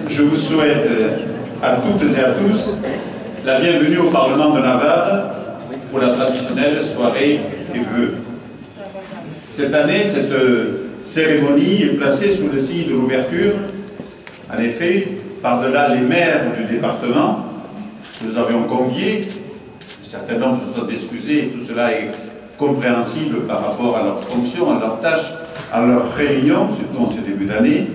Je vous souhaite à toutes et à tous la bienvenue au Parlement de Navarre pour la traditionnelle soirée des vœux. Cette année, cette cérémonie est placée sous le signe de l'ouverture. En effet, par-delà les maires du département, nous avions conviés, certains d'entre eux sont excusés, et tout cela est compréhensible par rapport à leurs fonctions, à leurs tâches, à leurs réunions, surtout en ce début d'année.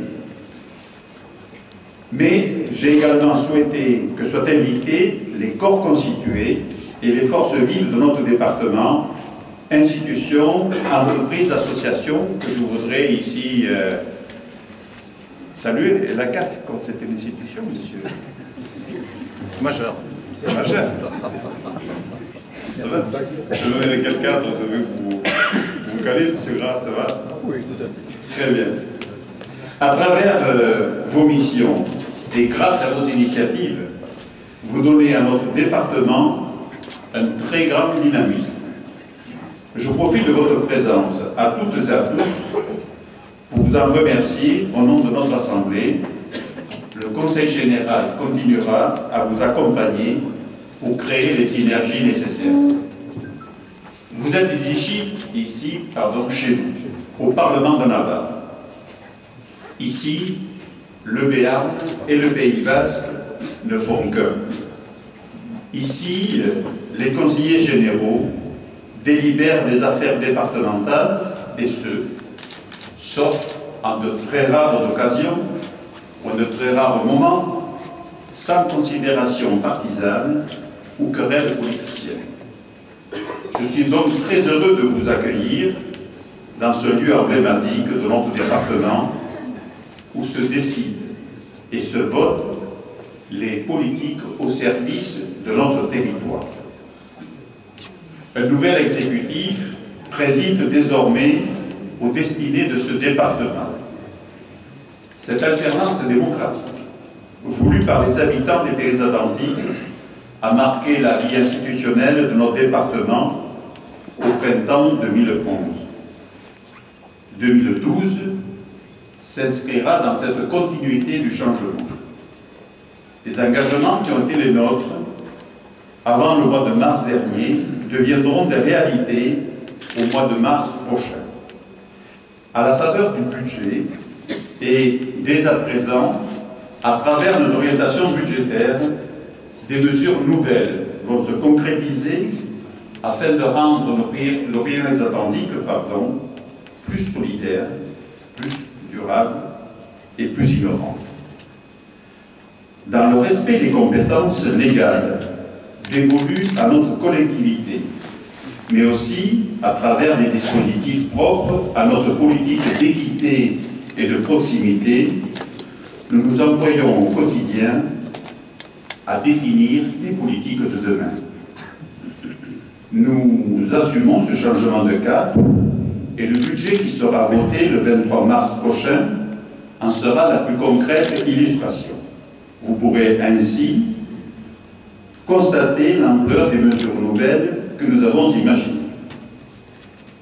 Mais j'ai également souhaité que soient invités les corps constitués et les forces vives de notre département, institutions, entreprises, associations, que je voudrais ici saluer. Et la CAF, quand c'est une institution, monsieur? Majeur. Majeur. Ça va? Je me mets avec quel cadre je veux vous caler, c'est grave, ça va? Oui, tout à fait. Très bien. À travers vos missions et grâce à vos initiatives, vous donnez à notre département un très grand dynamisme. Je profite de votre présence à toutes et à tous pour vous en remercier au nom de notre Assemblée. Le Conseil général continuera à vous accompagner pour créer les synergies nécessaires. Vous êtes ici, chez vous, au Parlement de Navarre. Ici, le Béarn et le Pays Basque ne font qu'un. Ici, les conseillers généraux délibèrent des affaires départementales, et ce, sauf en de très rares occasions ou en de très rares moments, sans considération partisane ou querelle politicienne. Je suis donc très heureux de vous accueillir dans ce lieu emblématique de notre département où se décident et se votent les politiques au service de notre territoire. Un nouvel exécutif préside désormais aux destinées de ce département. Cette alternance démocratique, voulue par les habitants des Pyrénées-Atlantiques, a marqué la vie institutionnelle de notre département au printemps 2011. 2012 s'inscrira dans cette continuité du changement. Les engagements qui ont été les nôtres avant le mois de mars dernier deviendront des réalités au mois de mars prochain. À la faveur du budget et dès à présent, à travers nos orientations budgétaires, des mesures nouvelles vont se concrétiser afin de rendre nos Pyrénées-Atlantiques plus solidaires, plus durables et plus innovantes. Dans le respect des compétences légales dévolues à notre collectivité, mais aussi à travers des dispositifs propres à notre politique d'équité et de proximité, nous nous employons au quotidien à définir les politiques de demain. Nous assumons ce changement de cap et le budget qui sera voté le 23 mars prochain en sera la plus concrète illustration. Vous pourrez ainsi constater l'ampleur des mesures nouvelles que nous avons imaginées.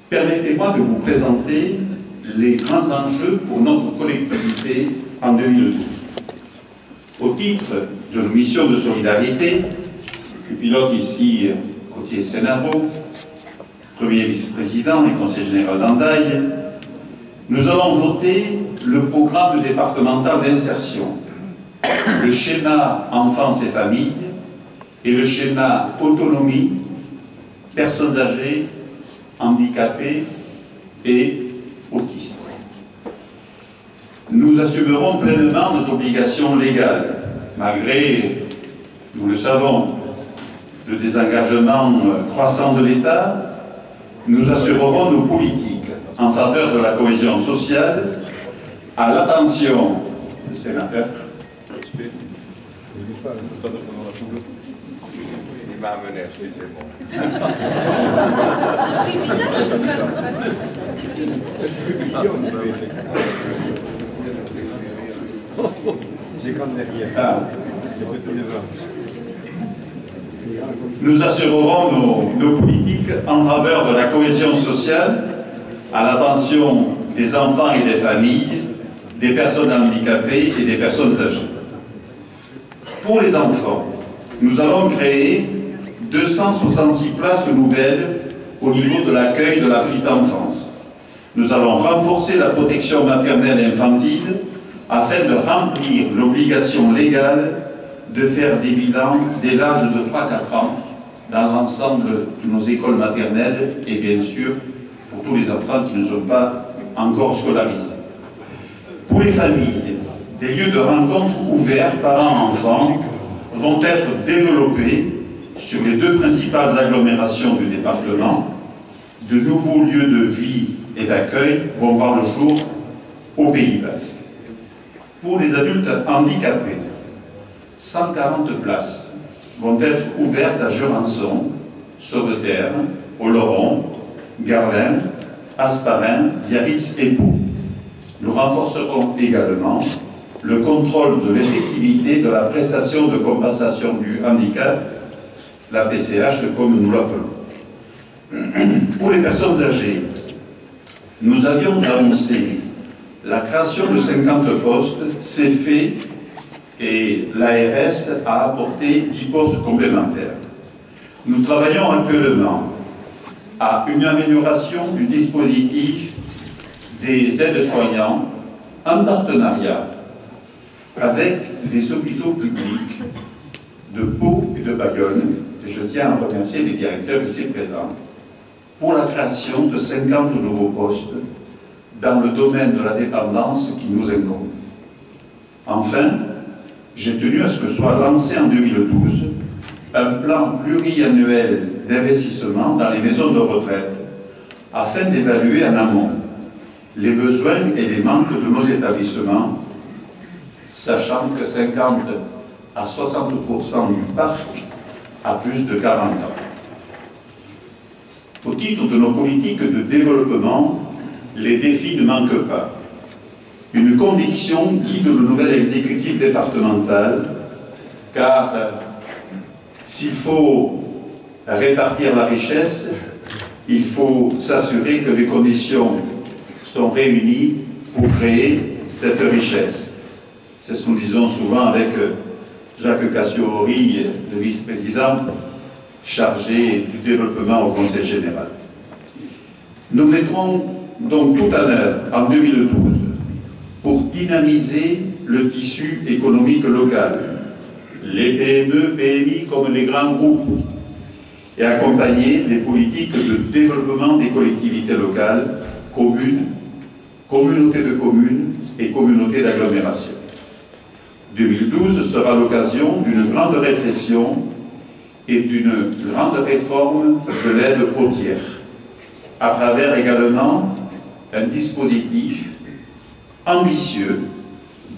Permettez-moi de vous présenter les grands enjeux pour notre collectivité en 2012. Au titre de nos missions de solidarité, je pilote ici Gauthier Sénaro, premier vice-président et conseiller général d'Andaille, nous allons voter le programme départemental d'insertion, le schéma enfance et famille et le schéma autonomie, personnes âgées, handicapées et autistes. Nous assumerons pleinement nos obligations légales, malgré, nous le savons, le désengagement croissant de l'État. Nous assurerons nos politiques en faveur de la cohésion sociale, à l'attention du sénateur. Il m'a amené, excusez-moi. Les grandes derrière. Les petits devants. Nous assurerons nos politiques en faveur de la cohésion sociale, à l'attention des enfants et des familles, des personnes handicapées et des personnes âgées. Pour les enfants, nous allons créer 266 places nouvelles au niveau de l'accueil de la petite enfance. Nous allons renforcer la protection maternelle et infantile afin de remplir l'obligation légale de faire des bilans dès l'âge de 3-4 ans dans l'ensemble de nos écoles maternelles et bien sûr pour tous les enfants qui ne sont pas encore scolarisés. Pour les familles, des lieux de rencontre ouverts parents-enfants vont être développés sur les 2 principales agglomérations du département. De nouveaux lieux de vie et d'accueil vont voir le jour au Pays Basque. Pour les adultes handicapés, 140 places vont être ouvertes à Jurançon, Sauveterre, Oloron, Garlin, Hasparren, Biarritz et Pau. Nous renforcerons également le contrôle de l'effectivité de la prestation de compensation du handicap, la PCH comme nous l'appelons. Pour les personnes âgées, nous avions annoncé la création de 50 postes, c'est fait et l'ARS a apporté 10 postes complémentaires. Nous travaillons actuellement à une amélioration du dispositif des aides-soignants en partenariat avec les hôpitaux publics de Pau et de Bayonne, et je tiens à remercier les directeurs ici présents, pour la création de 50 nouveaux postes dans le domaine de la dépendance qui nous incombe. Enfin, j'ai tenu à ce que soit lancé en 2012 un plan pluriannuel d'investissement dans les maisons de retraite afin d'évaluer en amont les besoins et les manques de nos établissements, sachant que 50 à 60% du parc a plus de 40 ans. Au titre de nos politiques de développement, les défis ne manquent pas. Une conviction guide le nouvel exécutif départemental, car s'il faut répartir la richesse, il faut s'assurer que les conditions sont réunies pour créer cette richesse. C'est ce que nous disons souvent avec Jacques Cassiori, le vice-président chargé du développement au Conseil général. Nous mettrons donc tout en œuvre en 2012 pour dynamiser le tissu économique local, les PME, PMI comme les grands groupes, et accompagner les politiques de développement des collectivités locales, communes, communautés de communes et communautés d'agglomération. 2012 sera l'occasion d'une grande réflexion et d'une grande réforme de l'aide côtière, à travers également un dispositif ambitieux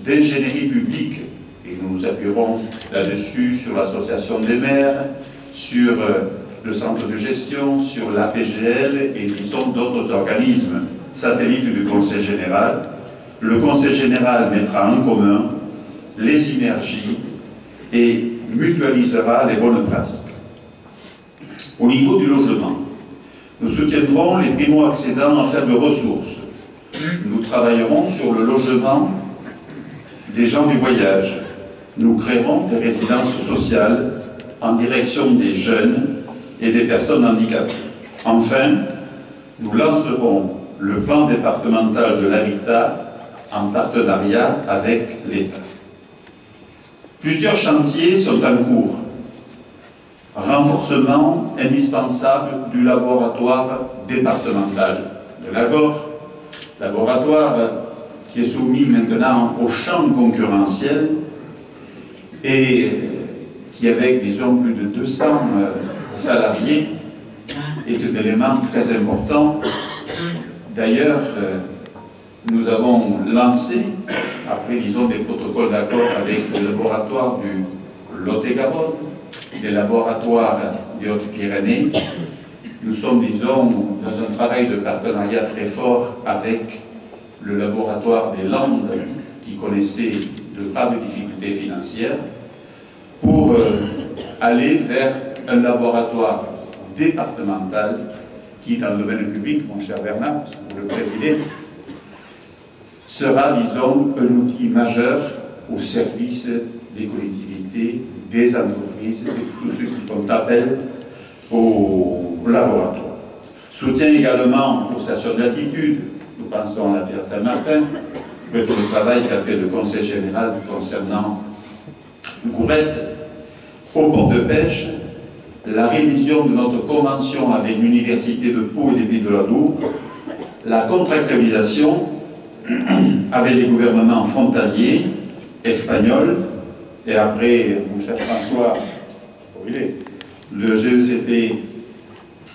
d'ingénierie publique, et nous nous appuierons là-dessus sur l'association des maires, sur le centre de gestion, sur l'APGL et disons d'autres organismes satellites du Conseil général. Le Conseil général mettra en commun les synergies et mutualisera les bonnes pratiques. Au niveau du logement, nous soutiendrons les primo-accédants en faible ressources. Nous travaillerons sur le logement des gens du voyage. Nous créerons des résidences sociales en direction des jeunes et des personnes handicapées. Enfin, nous lancerons le plan départemental de l'habitat en partenariat avec l'État. Plusieurs chantiers sont en cours. Renforcement indispensable du laboratoire départemental de l'Agor, laboratoire qui est soumis maintenant au champ concurrentiel et qui, avec, disons, plus de 200 salariés, est un élément très important. D'ailleurs, nous avons lancé, après, disons, des protocoles d'accord avec le laboratoire du Lot-et-Garonne, des laboratoires des Hautes-Pyrénées. Nous sommes, disons, dans un travail de partenariat très fort avec le laboratoire des Landes, qui connaissait de graves difficultés financières, pour aller vers un laboratoire départemental qui, dans le domaine public, mon cher Bernard, pour le présider, sera, disons, un outil majeur au service des collectivités, des entreprises, de tous ceux qui font appel au laboratoire. Soutien également aux stations d'altitude. Nous pensons à la Pierre Saint-Martin, le travail qu'a fait le Conseil général concernant Gourette, au port de pêche, la révision de notre convention avec l'Université de Pau et des Pays de la Dour, la contractualisation avec les gouvernements frontaliers espagnols, et après, mon cher François, le GECP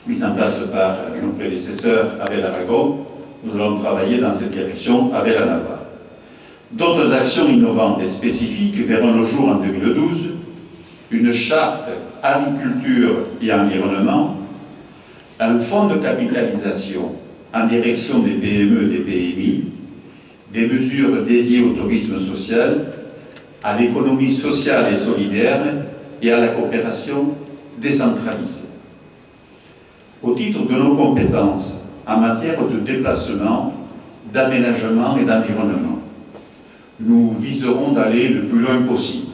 mis en place par nos prédécesseurs avec l'Aragon, nous allons travailler dans cette direction avec la Navarre. D'autres actions innovantes et spécifiques verront le jour en 2012, une charte agriculture et environnement, un fonds de capitalisation en direction des PME et des PMI, des mesures dédiées au tourisme social, à l'économie sociale et solidaire et à la coopération décentralisée. Au titre de nos compétences en matière de déplacement, d'aménagement et d'environnement, nous viserons d'aller le plus loin possible.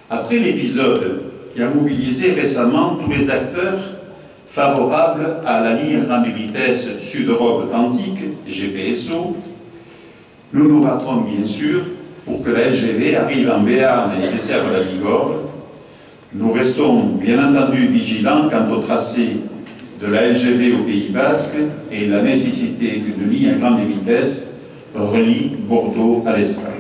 Après l'épisode qui a mobilisé récemment tous les acteurs favorables à la ligne à grande vitesse Sud-Europe-Atlantique, GPSO, nous nous battrons bien sûr pour que la LGV arrive en Béarn et desserve la Bigorre. Nous restons bien entendu vigilants quant au tracé de la LGV au Pays Basque et la nécessité qu'une ligne à grande vitesse relie Bordeaux à l'Espagne.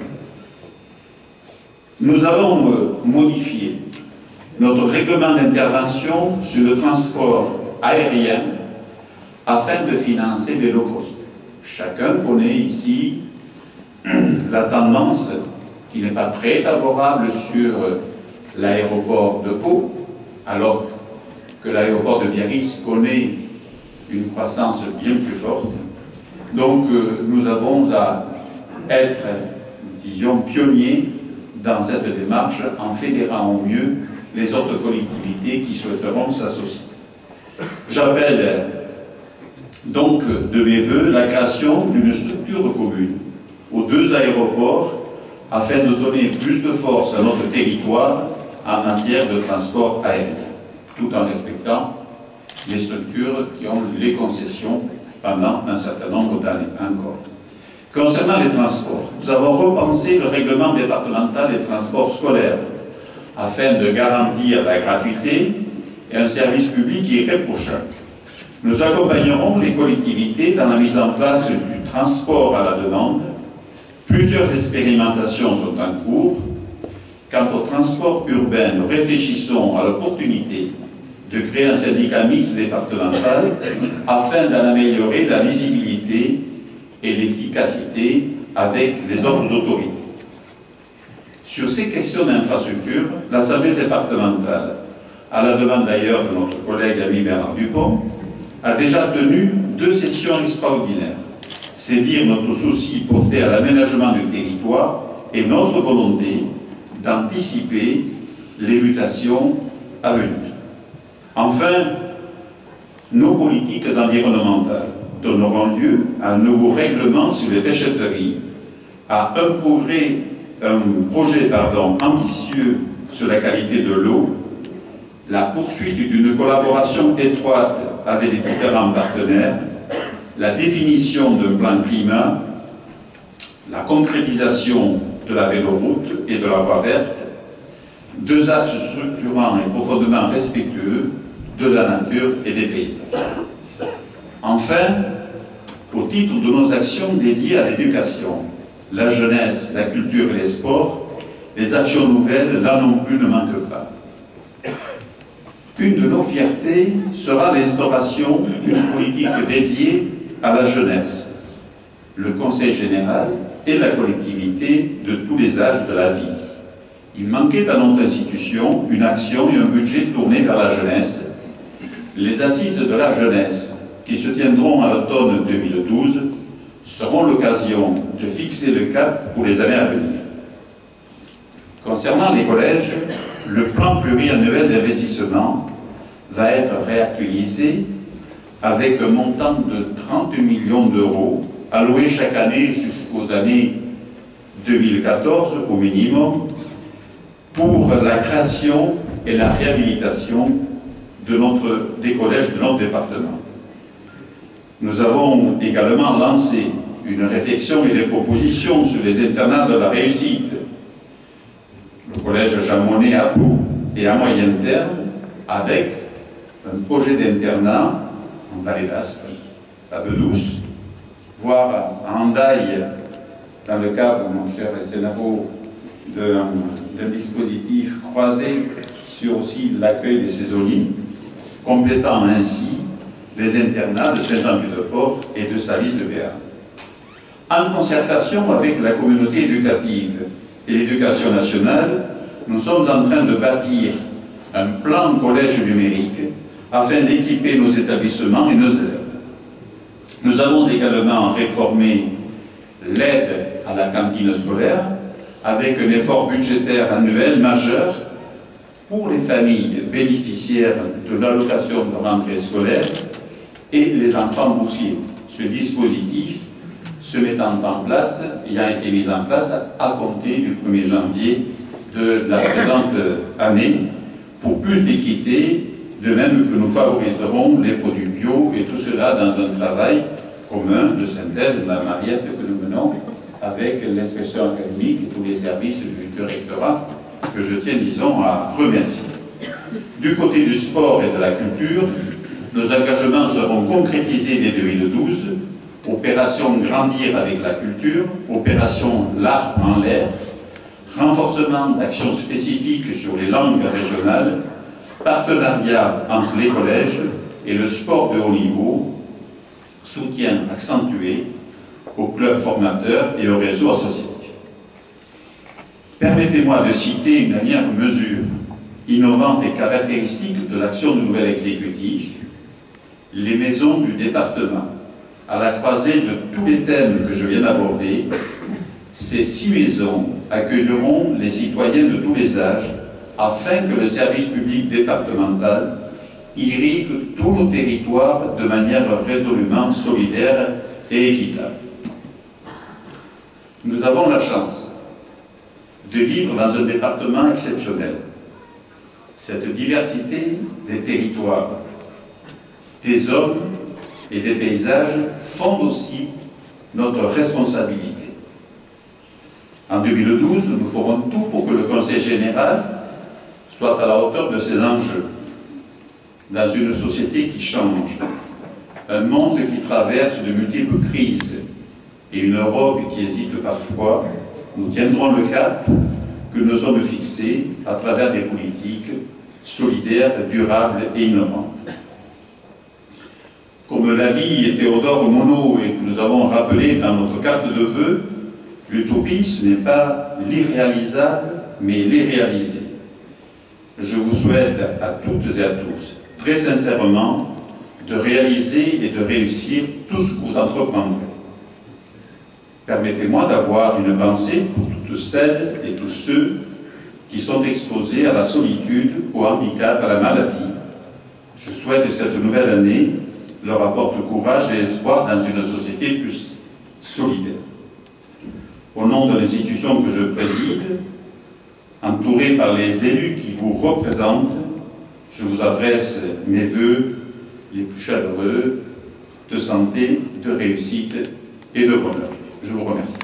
Nous allons modifier notre règlement d'intervention sur le transport aérien afin de financer les low cost. Chacun connaît ici la tendance qui n'est pas très favorable sur l'aéroport de Pau, alors que l'aéroport de Biarritz connaît une croissance bien plus forte. Donc nous avons à être, disons, pionniers dans cette démarche en fédérant au mieux les autres collectivités qui souhaiteront s'associer. J'appelle donc de mes voeux la création d'une structure commune aux deux aéroports afin de donner plus de force à notre territoire en matière de transport aérien, tout en respectant les structures qui ont les concessions pendant un certain nombre d'années encore. Concernant les transports, nous avons repensé le règlement départemental des transports scolaires afin de garantir la gratuité et un service public qui est réprochable. Nous accompagnerons les collectivités dans la mise en place du transport à la demande. Plusieurs expérimentations sont en cours. Quant au transport urbain, nous réfléchissons à l'opportunité de créer un syndicat mixte départemental afin d'en améliorer la lisibilité et l'efficacité avec les autres autorités. Sur ces questions d'infrastructure, l'Assemblée départementale, à la demande d'ailleurs de notre collègue ami Bernard Dupont, a déjà tenu 2 sessions extraordinaires. C'est dire notre souci porté à l'aménagement du territoire et notre volonté d'anticiper les mutations à venir. Enfin, nos politiques environnementales donneront lieu à un nouveau règlement sur les déchetteries, à un projet ambitieux sur la qualité de l'eau, la poursuite d'une collaboration étroite avec les différents partenaires, la définition d'un plan climat, la concrétisation de la véloroute et de la voie verte, 2 axes structurants et profondément respectueux de la nature et des paysages. Enfin, au titre de nos actions dédiées à l'éducation, la jeunesse, la culture et les sports, les actions nouvelles, là non plus, ne manquent pas. Une de nos fiertés sera l'instauration d'une politique dédiée à la jeunesse, le Conseil général et la collectivité de tous les âges de la vie. Il manquait à notre institution une action et un budget tournés vers la jeunesse. Les assises de la jeunesse, qui se tiendront à l'automne 2012, seront l'occasion de fixer le cap pour les années à venir. Concernant les collèges, le plan pluriannuel d'investissement va être réactualisé avec un montant de 30 millions d'euros alloués chaque année jusqu'aux années 2014 au minimum pour la création et la réhabilitation des collèges de notre département. Nous avons également lancé une réflexion et des propositions sur les internats de la réussite. Le collège Jean Monnet à Pau et à moyen terme avec un projet d'internat en Vallée d'Aspe, à Bedouce, voire à Andaille, dans le cadre, mon cher Sénavo, d'un dispositif croisé sur aussi l'accueil des saisonniers, complétant ainsi les internats de Saint-Jean-Pied-de-Port et de Salis de Béarn. En concertation avec la communauté éducative et l'éducation nationale, nous sommes en train de bâtir un plan collège numérique afin d'équiper nos établissements et nos élèves. Nous avons également réformé l'aide à la cantine scolaire avec un effort budgétaire annuel majeur pour les familles bénéficiaires de l'allocation de rentrée scolaire et les enfants boursiers. Ce dispositif ayant été mis en place à compter du 1er janvier de la présente année pour plus d'équité, de même que nous favoriserons les produits bio et tout cela dans un travail commun de synthèse de la Mariette que nous menons avec l'inspection académique et tous les services du rectorat que je tiens, disons, à remercier. Du côté du sport et de la culture, nos engagements seront concrétisés dès 2012. Opération Grandir avec la culture, opération L'Art en l'air, renforcement d'actions spécifiques sur les langues régionales, partenariat entre les collèges et le sport de haut niveau, soutien accentué aux clubs formateurs et aux réseaux associatifs. Permettez-moi de citer une dernière mesure innovante et caractéristique de l'action du nouvel exécutif, les maisons du département. À la croisée de tous les thèmes que je viens d'aborder, ces 6 maisons accueilleront les citoyens de tous les âges afin que le service public départemental irrigue tous nos territoires de manière résolument solidaire et équitable. Nous avons la chance de vivre dans un département exceptionnel. Cette diversité des territoires, des hommes et des paysages font aussi notre responsabilité. En 2012, nous ferons tout pour que le Conseil général soit à la hauteur de ces enjeux. Dans une société qui change, un monde qui traverse de multiples crises et une Europe qui hésite parfois, nous tiendrons le cap que nous sommes fixés à travers des politiques solidaires, durables et innovantes. Comme l'a dit Théodore Monod et que nous avons rappelé dans notre carte de vœux, l'utopie, ce n'est pas l'irréalisable, mais l'irréalisé. Je vous souhaite à toutes et à tous, très sincèrement, de réaliser et de réussir tout ce que vous entreprendrez. Permettez-moi d'avoir une pensée pour toutes celles et tous ceux qui sont exposés à la solitude, au handicap, à la maladie. Je souhaite que cette nouvelle année leur apporte courage et espoir dans une société plus solidaire. Au nom de l'institution que je préside, entouré par les élus qui vous représentent, je vous adresse mes vœux les plus chaleureux de santé, de réussite et de bonheur. Je vous remercie.